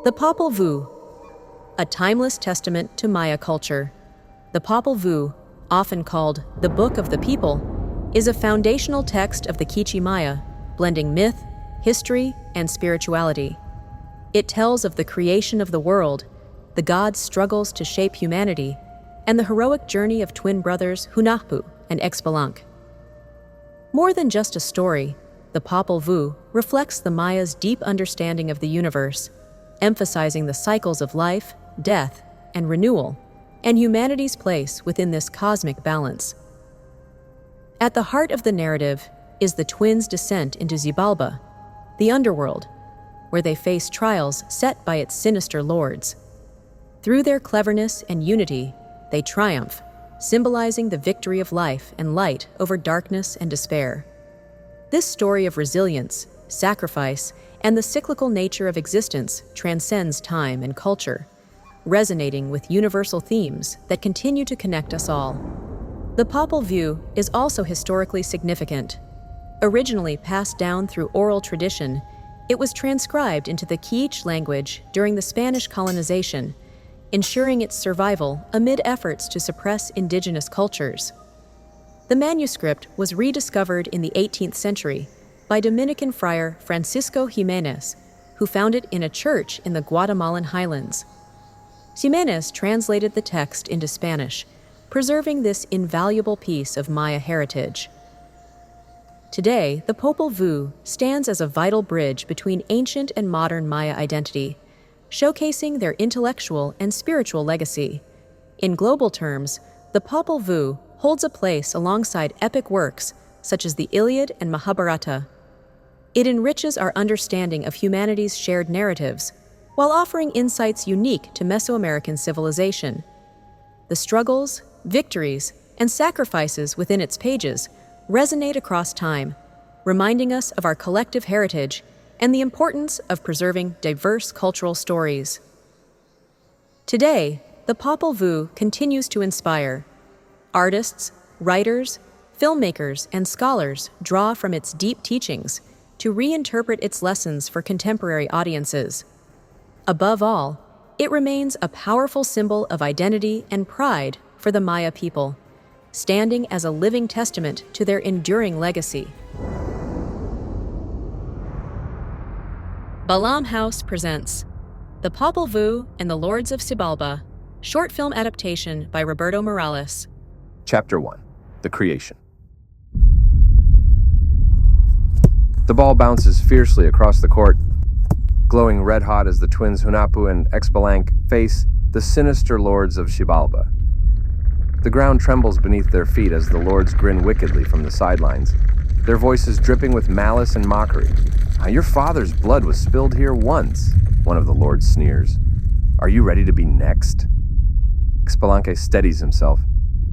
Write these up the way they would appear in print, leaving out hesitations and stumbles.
The Popol Vuh, a timeless testament to Maya culture. The Popol Vuh, often called the Book of the People, is a foundational text of the Quiché Maya, blending myth, history, and spirituality. It tells of the creation of the world, the gods' struggles to shape humanity, and the heroic journey of twin brothers Hunahpu and Xbalanque. More than just a story, the Popol Vuh reflects the Maya's deep understanding of the universe, emphasizing the cycles of life, death, and renewal, and humanity's place within this cosmic balance. At the heart of the narrative is the twins' descent into Xbalanque, the underworld, where they face trials set by its sinister lords. Through their cleverness and unity, they triumph, symbolizing the victory of life and light over darkness and despair. This story of resilience, sacrifice, and the cyclical nature of existence transcends time and culture, resonating with universal themes that continue to connect us all. The Popol Vuh is also historically significant. Originally passed down through oral tradition, it was transcribed into the Quiché language during the Spanish colonization, ensuring its survival amid efforts to suppress indigenous cultures. The manuscript was rediscovered in the 18th century by Dominican friar Francisco Jimenez, who found it in a church in the Guatemalan highlands. Jimenez translated the text into Spanish, preserving this invaluable piece of Maya heritage. Today, the Popol Vuh stands as a vital bridge between ancient and modern Maya identity, showcasing their intellectual and spiritual legacy. In global terms, the Popol Vuh holds a place alongside epic works such as the Iliad and Mahabharata. It enriches our understanding of humanity's shared narratives, while offering insights unique to Mesoamerican civilization. The struggles, victories, and sacrifices within its pages resonate across time, reminding us of our collective heritage and the importance of preserving diverse cultural stories. Today, the Popol Vuh continues to inspire. Artists, writers, filmmakers, and scholars draw from its deep teachings to reinterpret its lessons for contemporary audiences. Above all, it remains a powerful symbol of identity and pride for the Maya people, standing as a living testament to their enduring legacy. Balam House presents The Popol Vuh and the Lords of Xbalanque, short film adaptation by Roberto Morales. Chapter 1. The Creation. The ball bounces fiercely across the court, glowing red-hot as the twins Hunahpu and Xbalanque face the sinister lords of Xbalanque. The ground trembles beneath their feet as the lords grin wickedly from the sidelines, their voices dripping with malice and mockery. Your father's blood was spilled here once, one of the lords sneers. Are you ready to be next? Xbalanque steadies himself,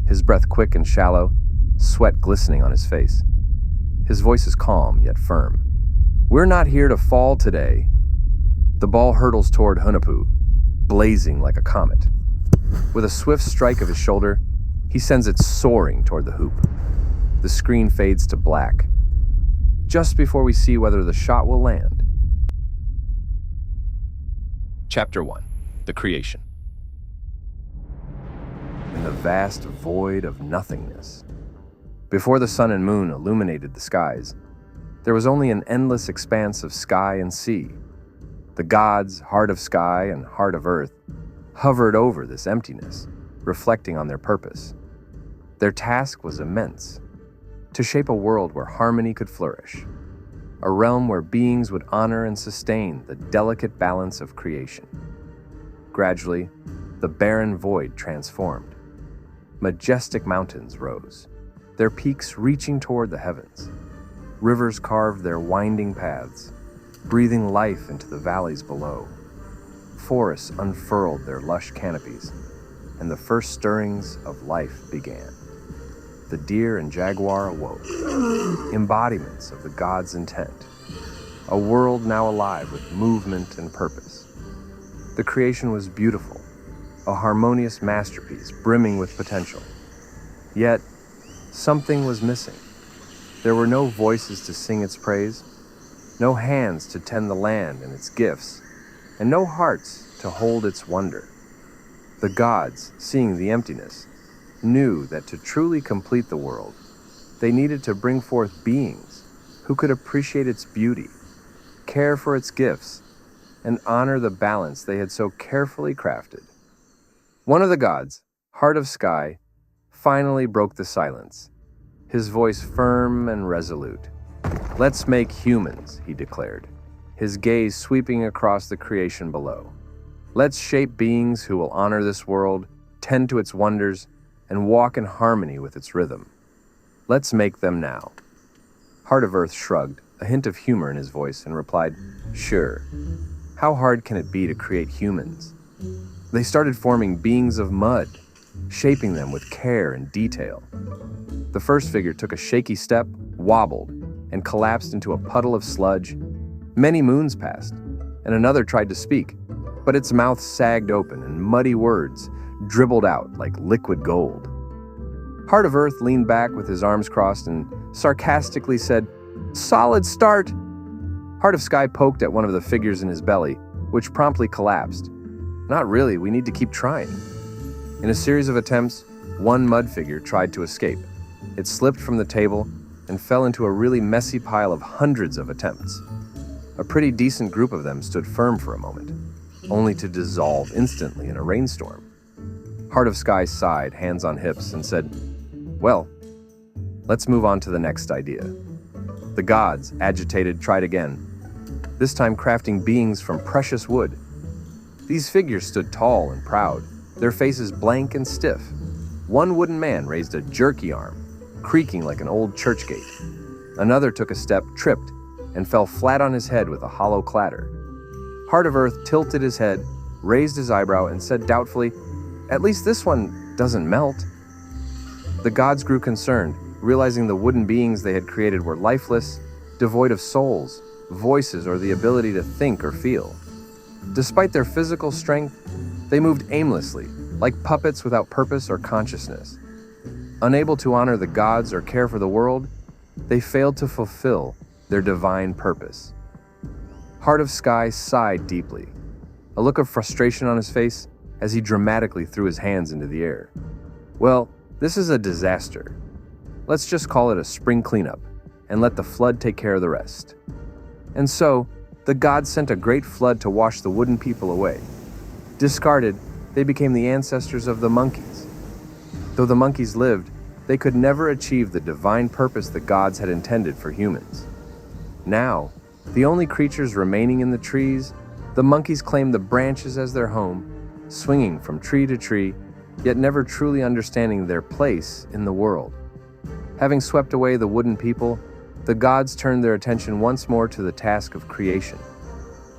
his breath quick and shallow, sweat glistening on his face. His voice is calm, yet firm. We're not here to fall today. The ball hurtles toward Hunahpu, blazing like a comet. With a swift strike of his shoulder, he sends it soaring toward the hoop. The screen fades to black, just before we see whether the shot will land. Chapter 1. The Creation. In the vast void of nothingness, before the sun and moon illuminated the skies, there was only an endless expanse of sky and sea. The gods, heart of sky and heart of earth, hovered over this emptiness, reflecting on their purpose. Their task was immense: to shape a world where harmony could flourish, a realm where beings would honor and sustain the delicate balance of creation. Gradually, the barren void transformed. Majestic mountains rose, their peaks reaching toward the heavens. Rivers carved their winding paths, breathing life into the valleys below. Forests unfurled their lush canopies, and the first stirrings of life began. The deer and jaguar awoke, embodiments of the gods' intent. A world now alive with movement and purpose. The creation was beautiful, a harmonious masterpiece brimming with potential. Yet, something was missing. There were no voices to sing its praise, no hands to tend the land and its gifts, and no hearts to hold its wonder. The gods, seeing the emptiness, knew that to truly complete the world, they needed to bring forth beings who could appreciate its beauty, care for its gifts, and honor the balance they had so carefully crafted. One of the gods, Heart of Sky, finally broke the silence, his voice firm and resolute. "Let's make humans," he declared, his gaze sweeping across the creation below. "Let's shape beings who will honor this world, tend to its wonders, and walk in harmony with its rhythm. Let's make them now." Heart of Earth shrugged, a hint of humor in his voice, and replied, "Sure. How hard can it be to create humans?" They started forming beings of mud, shaping them with care and detail. The first figure took a shaky step, wobbled, and collapsed into a puddle of sludge. Many moons passed, and another tried to speak, but its mouth sagged open and muddy words dribbled out like liquid gold. Heart of Earth leaned back with his arms crossed and sarcastically said, "Solid start." Heart of Sky poked at one of the figures in his belly, which promptly collapsed. "Not really, we need to keep trying." In a series of attempts, one mud figure tried to escape. It slipped from the table and fell into a really messy pile of hundreds of attempts. A pretty decent group of them stood firm for a moment, only to dissolve instantly in a rainstorm. Heart of Sky sighed, hands on hips, and said, "Well, let's move on to the next idea." The gods, agitated, tried again, this time crafting beings from precious wood. These figures stood tall and proud, their faces blank and stiff. One wooden man raised a jerky arm, creaking like an old church gate. Another took a step, tripped, and fell flat on his head with a hollow clatter. Heart of Earth tilted his head, raised his eyebrow, and said doubtfully, "At least this one doesn't melt." The gods grew concerned, realizing the wooden beings they had created were lifeless, devoid of souls, voices, or the ability to think or feel. Despite their physical strength, they moved aimlessly, like puppets without purpose or consciousness. Unable to honor the gods or care for the world, they failed to fulfill their divine purpose. Heart of Sky sighed deeply, a look of frustration on his face as he dramatically threw his hands into the air. "Well, this is a disaster. Let's just call it a spring cleanup and let the flood take care of the rest." And so, the gods sent a great flood to wash the wooden people away. Discarded, they became the ancestors of the monkeys. Though the monkeys lived, they could never achieve the divine purpose the gods had intended for humans. Now, the only creatures remaining in the trees, the monkeys claimed the branches as their home, swinging from tree to tree, yet never truly understanding their place in the world. Having swept away the wooden people, the gods turned their attention once more to the task of creation.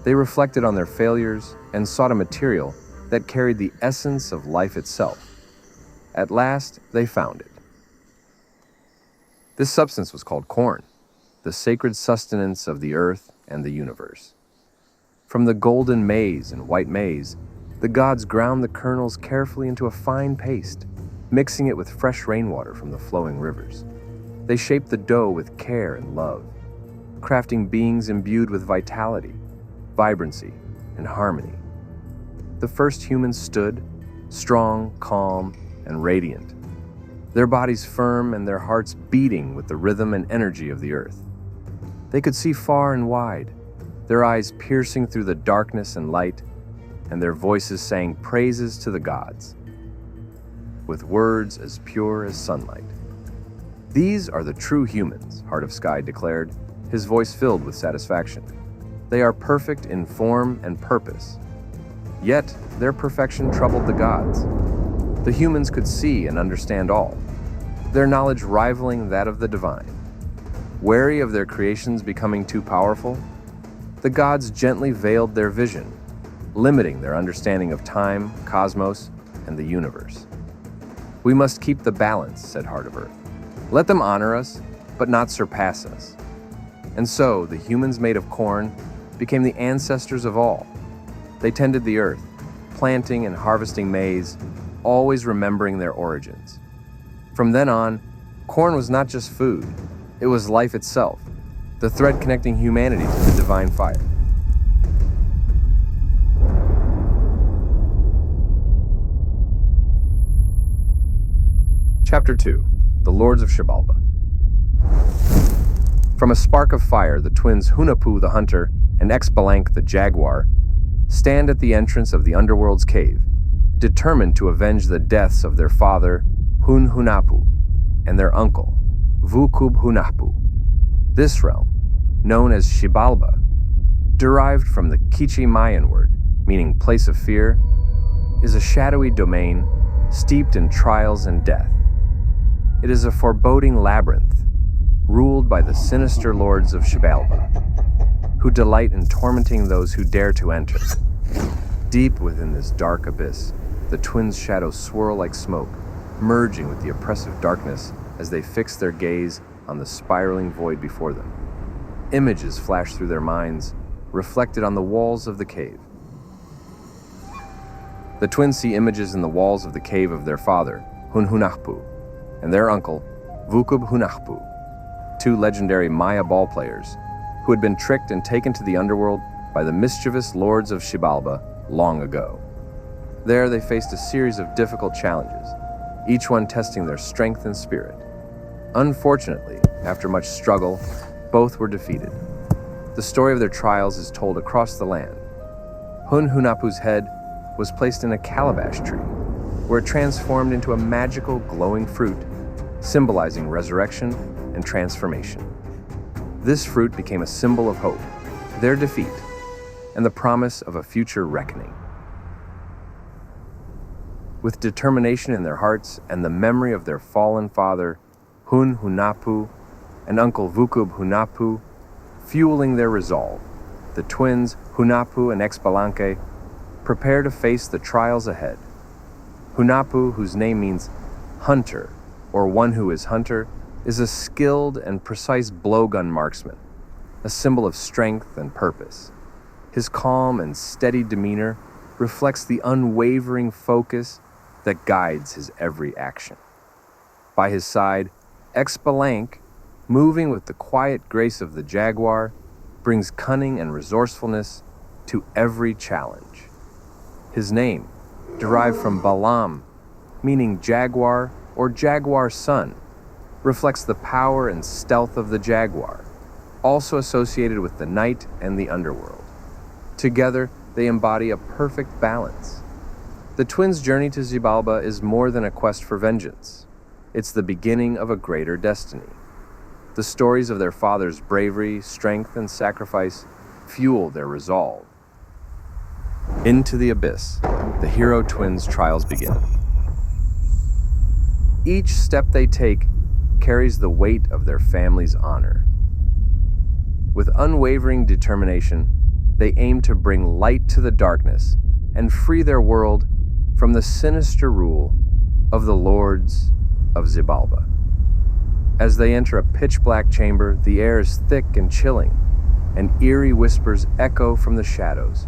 They reflected on their failures and sought a material that carried the essence of life itself. At last, they found it. This substance was called corn, the sacred sustenance of the earth and the universe. From the golden maize and white maize, the gods ground the kernels carefully into a fine paste, mixing it with fresh rainwater from the flowing rivers. They shaped the dough with care and love, crafting beings imbued with vitality, vibrancy, and harmony. The first humans stood, strong, calm, and radiant, their bodies firm and their hearts beating with the rhythm and energy of the earth. They could see far and wide, their eyes piercing through the darkness and light, and their voices sang praises to the gods, with words as pure as sunlight. "These are the true humans," Heart of Sky declared, his voice filled with satisfaction. "They are perfect in form and purpose. Yet, their perfection troubled the gods. The humans could see and understand all, their knowledge rivaling that of the divine. Wary of their creations becoming too powerful, the gods gently veiled their vision, limiting their understanding of time, cosmos, and the universe. "We must keep the balance," said Heart of Earth. "Let them honor us, but not surpass us." And so, the humans made of corn became the ancestors of all. They tended the earth, planting and harvesting maize, always remembering their origins. From then on, corn was not just food, it was life itself, the thread connecting humanity to the divine fire. Chapter 2. The Lords of Xibalba. From a spark of fire, the twins Hunahpu the hunter and Xbalanque the jaguar stand at the entrance of the underworld's cave, determined to avenge the deaths of their father, Hunahpu, and their uncle, Hunahpu. This realm, known as Xibalba, derived from the Quiche Mayan word, meaning place of fear, is a shadowy domain steeped in trials and death. It is a foreboding labyrinth, ruled by the sinister lords of Xibalba, who delight in tormenting those who dare to enter. Deep within this dark abyss, the twins' shadows swirl like smoke, merging with the oppressive darkness as they fix their gaze on the spiraling void before them. Images flash through their minds, reflected on the walls of the cave. The twins see images in the walls of the cave of their father, Hunahpu, and their uncle, Hunahpu, two legendary Maya ballplayers who had been tricked and taken to the underworld by the mischievous lords of Xibalba long ago. There they faced a series of difficult challenges, each one testing their strength and spirit. Unfortunately, after much struggle, both were defeated. The story of their trials is told across the land. Hunahpu's head was placed in a calabash tree, where it transformed into a magical glowing fruit, symbolizing resurrection and transformation. This fruit became a symbol of hope, their defeat, and the promise of a future reckoning. With determination in their hearts and the memory of their fallen father, Hunahpu, and uncle Hunahpu, fueling their resolve, the twins Hunahpu and Xbalanque prepare to face the trials ahead. Hunahpu, whose name means hunter, or one who is hunter, is a skilled and precise blowgun marksman, a symbol of strength and purpose. His calm and steady demeanor reflects the unwavering focus that guides his every action. By his side, Xbalanque, moving with the quiet grace of the jaguar, brings cunning and resourcefulness to every challenge. His name, derived from Balam, meaning jaguar or jaguar's son, reflects the power and stealth of the jaguar, also associated with the night and the underworld. Together, they embody a perfect balance. The twins' journey to Xibalba is more than a quest for vengeance. It's the beginning of a greater destiny. The stories of their father's bravery, strength, and sacrifice fuel their resolve. Into the abyss, the hero twins' trials begin. Each step they take carries the weight of their family's honor. With unwavering determination, they aim to bring light to the darkness and free their world from the sinister rule of the lords of Xibalba. As they enter a pitch-black chamber, the air is thick and chilling, and eerie whispers echo from the shadows,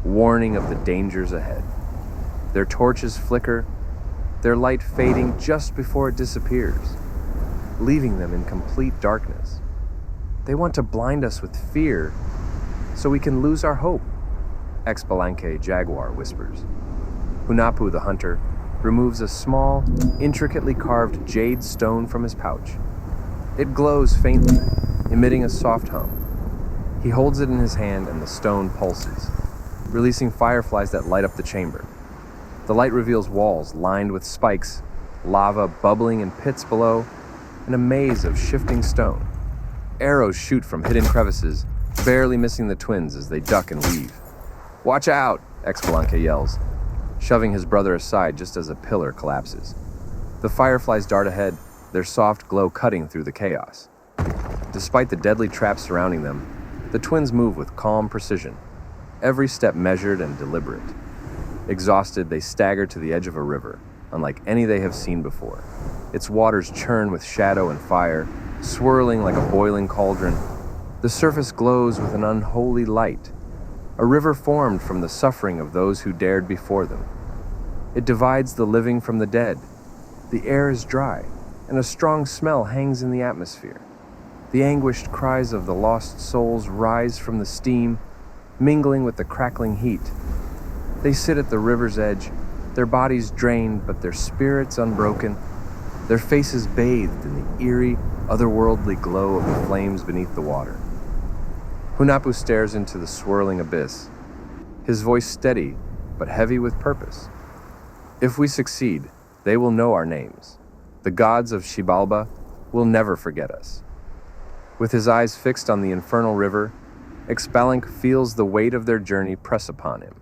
warning of the dangers ahead. Their torches flicker, their light fading just before it disappears, leaving them in complete darkness. They want to blind us with fear so we can lose our hope, Xbalanque jaguar whispers. Hunahpu the hunter removes a small, intricately carved jade stone from his pouch. It glows faintly, emitting a soft hum. He holds it in his hand and the stone pulses, releasing fireflies that light up the chamber. The light reveals walls lined with spikes, lava bubbling in pits below, and a maze of shifting stone. Arrows shoot from hidden crevices, barely missing the twins as they duck and weave. "Watch out!" Xbalanque yells, shoving his brother aside just as a pillar collapses. The fireflies dart ahead, their soft glow cutting through the chaos. Despite the deadly traps surrounding them, the twins move with calm precision, every step measured and deliberate. Exhausted, they stagger to the edge of a river, unlike any they have seen before. Its waters churn with shadow and fire, swirling like a boiling cauldron. The surface glows with an unholy light, a river formed from the suffering of those who dared before them. It divides the living from the dead. The air is dry, and a strong smell hangs in the atmosphere. The anguished cries of the lost souls rise from the steam, mingling with the crackling heat. They sit at the river's edge, their bodies drained but their spirits unbroken, their faces bathed in the eerie, otherworldly glow of the flames beneath the water. Hunahpu stares into the swirling abyss, his voice steady but heavy with purpose. If we succeed, they will know our names. The gods of Xibalba will never forget us. With his eyes fixed on the infernal river, Xbalanque feels the weight of their journey press upon him.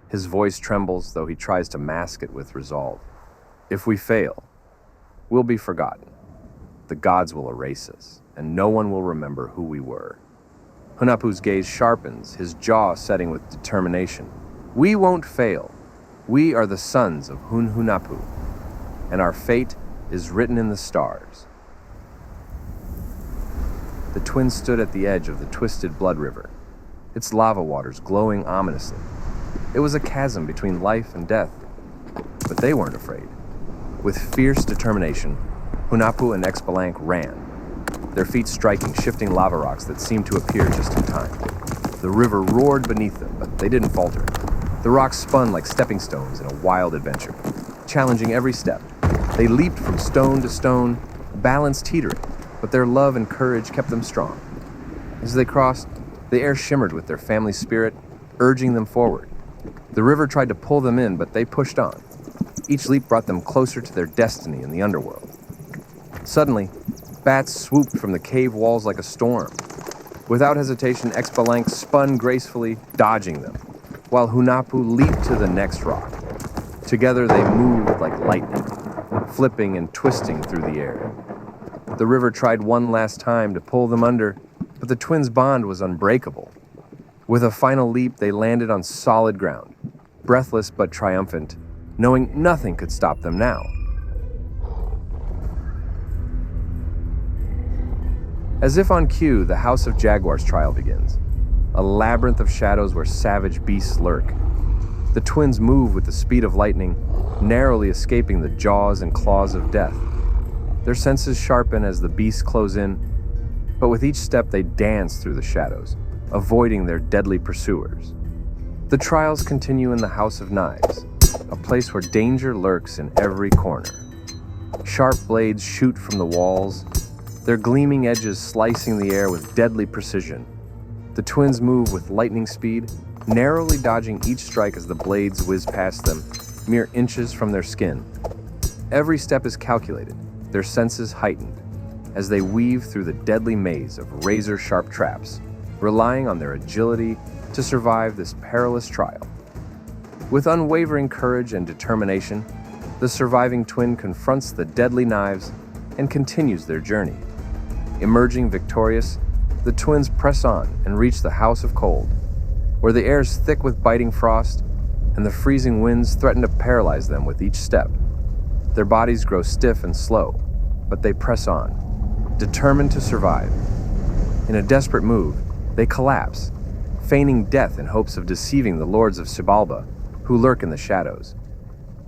His voice trembles, though he tries to mask it with resolve. If we fail, we'll be forgotten. The gods will erase us, and no one will remember who we were. Hunahpu's gaze sharpens, his jaw setting with determination. We won't fail. We are the sons of Hunahpu, and our fate is written in the stars. The twins stood at the edge of the twisted blood river, its lava waters glowing ominously. It was a chasm between life and death, but they weren't afraid. With fierce determination, Hunahpu and Xbalanque ran, their feet striking shifting lava rocks that seemed to appear just in time. The river roared beneath them, but they didn't falter. The rocks spun like stepping stones in a wild adventure, challenging every step. They leaped from stone to stone, balance teetering, but their love and courage kept them strong. As they crossed, the air shimmered with their family spirit, urging them forward. The river tried to pull them in, but they pushed on. Each leap brought them closer to their destiny in the underworld. Suddenly, bats swooped from the cave walls like a storm. Without hesitation, Xbalanque spun gracefully, dodging them, while Hunahpu leaped to the next rock. Together they moved like lightning, flipping and twisting through the air. The river tried one last time to pull them under, but the twins' bond was unbreakable. With a final leap, they landed on solid ground, breathless but triumphant, knowing nothing could stop them now. As if on cue, the House of Jaguars trial begins, a labyrinth of shadows where savage beasts lurk. The twins move with the speed of lightning, narrowly escaping the jaws and claws of death. Their senses sharpen as the beasts close in, but with each step they dance through the shadows, avoiding their deadly pursuers. The trials continue in the House of Knives, a place where danger lurks in every corner. Sharp blades shoot from the walls, their gleaming edges slicing the air with deadly precision. The twins move with lightning speed, narrowly dodging each strike as the blades whiz past them, mere inches from their skin. Every step is calculated, their senses heightened, as they weave through the deadly maze of razor-sharp traps, relying on their agility to survive this perilous trial. With unwavering courage and determination, the surviving twin confronts the deadly knives and continues their journey. Emerging victorious, the twins press on and reach the House of Cold, where the air is thick with biting frost and the freezing winds threaten to paralyze them with each step. Their bodies grow stiff and slow, but they press on, determined to survive. In a desperate move, they collapse, feigning death in hopes of deceiving the lords of Xibalba, who lurk in the shadows.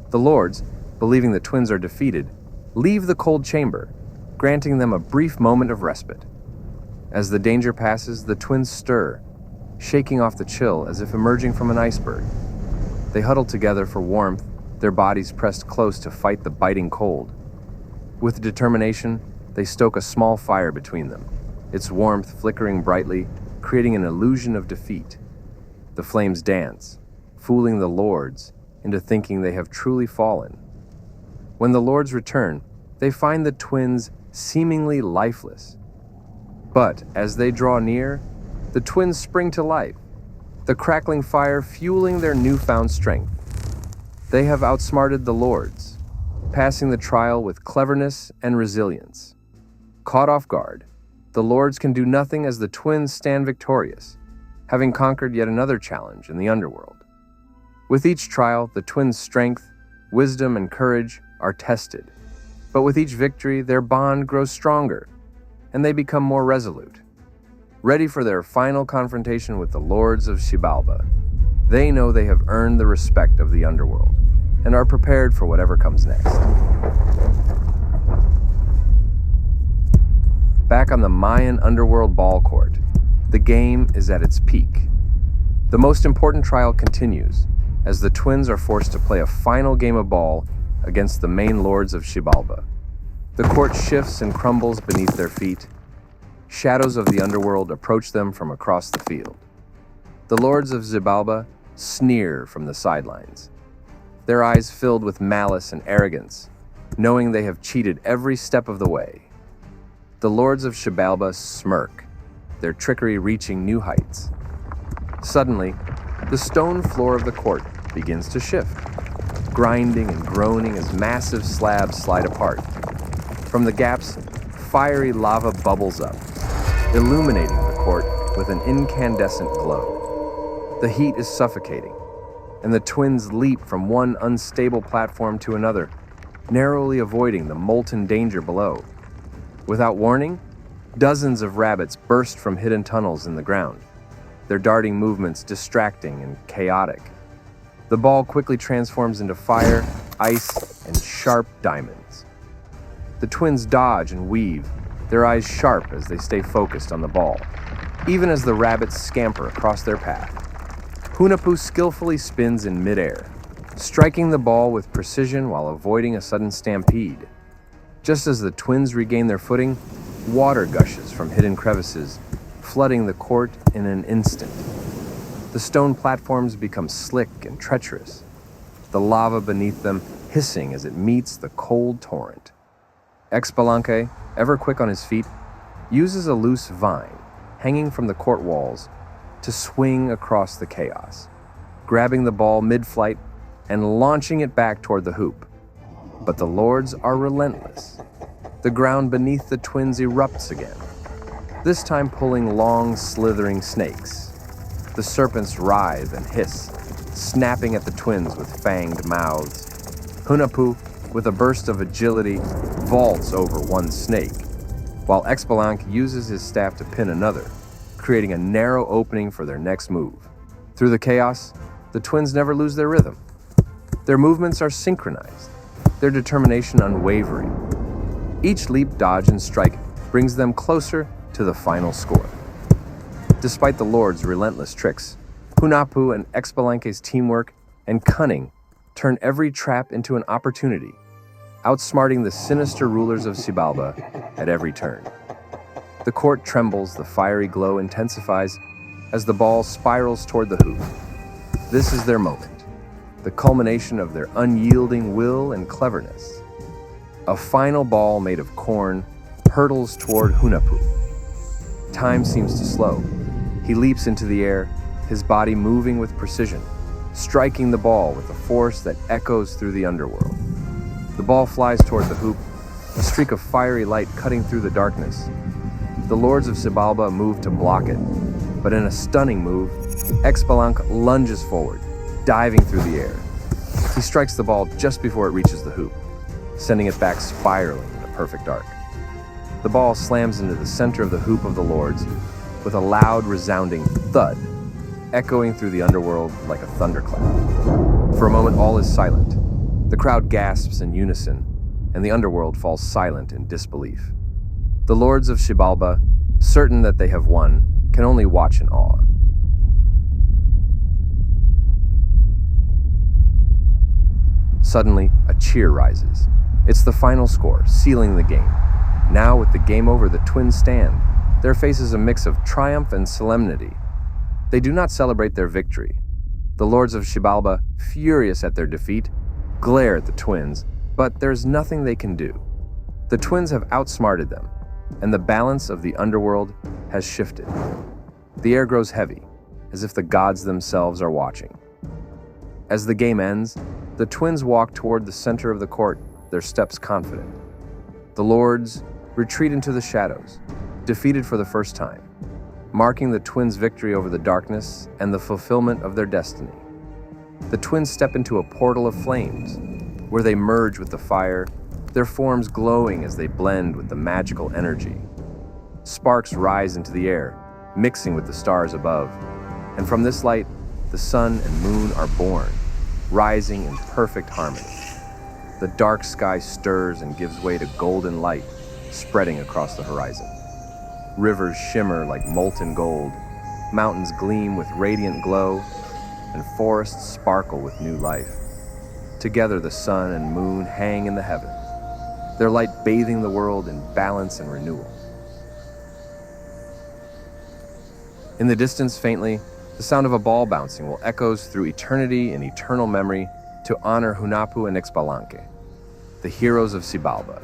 The lords, believing the twins are defeated, leave the cold chamber, granting them a brief moment of respite. As the danger passes, the twins stir, shaking off the chill as if emerging from an iceberg. They huddle together for warmth, their bodies pressed close to fight the biting cold. With determination, they stoke a small fire between them, its warmth flickering brightly, creating an illusion of defeat. The flames dance, fooling the lords into thinking they have truly fallen. When the lords return, they find the twins seemingly lifeless. But as they draw near, the twins spring to life, the crackling fire fueling their newfound strength. They have outsmarted the lords, passing the trial with cleverness and resilience. Caught off guard, the lords can do nothing as the twins stand victorious, having conquered yet another challenge in the underworld. With each trial, the twins' strength, wisdom, and courage are tested. But with each victory, their bond grows stronger, and they become more resolute. Ready for their final confrontation with the lords of Xibalba, they know they have earned the respect of the underworld, and are prepared for whatever comes next. Back on the Mayan underworld ball court, the game is at its peak. The most important trial continues, as the twins are forced to play a final game of ball against the main lords of Xibalba. The court shifts and crumbles beneath their feet. Shadows of the underworld approach them from across the field. The lords of Xibalba sneer from the sidelines, their eyes filled with malice and arrogance, knowing they have cheated every step of the way. The lords of Xibalba smirk, their trickery reaching new heights. Suddenly, the stone floor of the court begins to shift, grinding and groaning as massive slabs slide apart. From the gaps, fiery lava bubbles up, illuminating the court with an incandescent glow. The heat is suffocating, and the twins leap from one unstable platform to another, narrowly avoiding the molten danger below. Without warning, dozens of rabbits burst from hidden tunnels in the ground, their darting movements distracting and chaotic. The ball quickly transforms into fire, ice, and sharp diamonds. The twins dodge and weave, their eyes sharp as they stay focused on the ball, even as the rabbits scamper across their path. Hunahpu skillfully spins in midair, striking the ball with precision while avoiding a sudden stampede. Just as the twins regain their footing, water gushes from hidden crevices, flooding the court in an instant. The stone platforms become slick and treacherous, the lava beneath them hissing as it meets the cold torrent. Xbalanque, ever quick on his feet, uses a loose vine hanging from the court walls to swing across the chaos, grabbing the ball mid-flight and launching it back toward the hoop. But the lords are relentless. The ground beneath the twins erupts again, this time pulling long, slithering snakes. The serpents writhe and hiss, snapping at the twins with fanged mouths. Hunahpu, with a burst of agility, vaults over one snake, while Xbalanque uses his staff to pin another, creating a narrow opening for their next move. Through the chaos, the twins never lose their rhythm. Their movements are synchronized, their determination unwavering. Each leap, dodge, and strike brings them closer to the final score. Despite the Lord's relentless tricks, Hunahpu and Xbalanque's teamwork and cunning turn every trap into an opportunity, outsmarting the sinister rulers of Xibalba at every turn. The court trembles, the fiery glow intensifies as the ball spirals toward the hoop. This is their moment, the culmination of their unyielding will and cleverness. A final ball made of corn hurtles toward Hunahpu. Time seems to slow. He leaps into the air, his body moving with precision, striking the ball with a force that echoes through the underworld. The ball flies toward the hoop, a streak of fiery light cutting through the darkness. The lords of Xibalba move to block it, but in a stunning move, Xbalanque lunges forward, diving through the air. He strikes the ball just before it reaches the hoop, sending it back spiraling in a perfect arc. The ball slams into the center of the hoop of the lords with a loud, resounding thud, echoing through the underworld like a thunderclap. For a moment, all is silent. The crowd gasps in unison, and the underworld falls silent in disbelief. The lords of Xibalba, certain that they have won, can only watch in awe. Suddenly, a cheer rises. It's the final score, sealing the game. Now, with the game over, the twins stand, their faces a mix of triumph and solemnity. They do not celebrate their victory. The lords of Xibalba, furious at their defeat, glare at the twins, but there's nothing they can do. The twins have outsmarted them, and the balance of the underworld has shifted. The air grows heavy, as if the gods themselves are watching. As the game ends, the twins walk toward the center of the court, their steps confident. The lords retreat into the shadows, defeated for the first time, marking the twins' victory over the darkness and the fulfillment of their destiny. The twins step into a portal of flames, where they merge with the fire, their forms glowing as they blend with the magical energy. Sparks rise into the air, mixing with the stars above, and from this light, the sun and moon are born, rising in perfect harmony. The dark sky stirs and gives way to golden light, spreading across the horizon. Rivers shimmer like molten gold, mountains gleam with radiant glow, and forests sparkle with new life. Together, the sun and moon hang in the heavens, their light bathing the world in balance and renewal. In the distance, faintly, the sound of a ball bouncing will echoes through eternity and eternal memory to honor Hunahpu and Xbalanque, the heroes of Xibalba.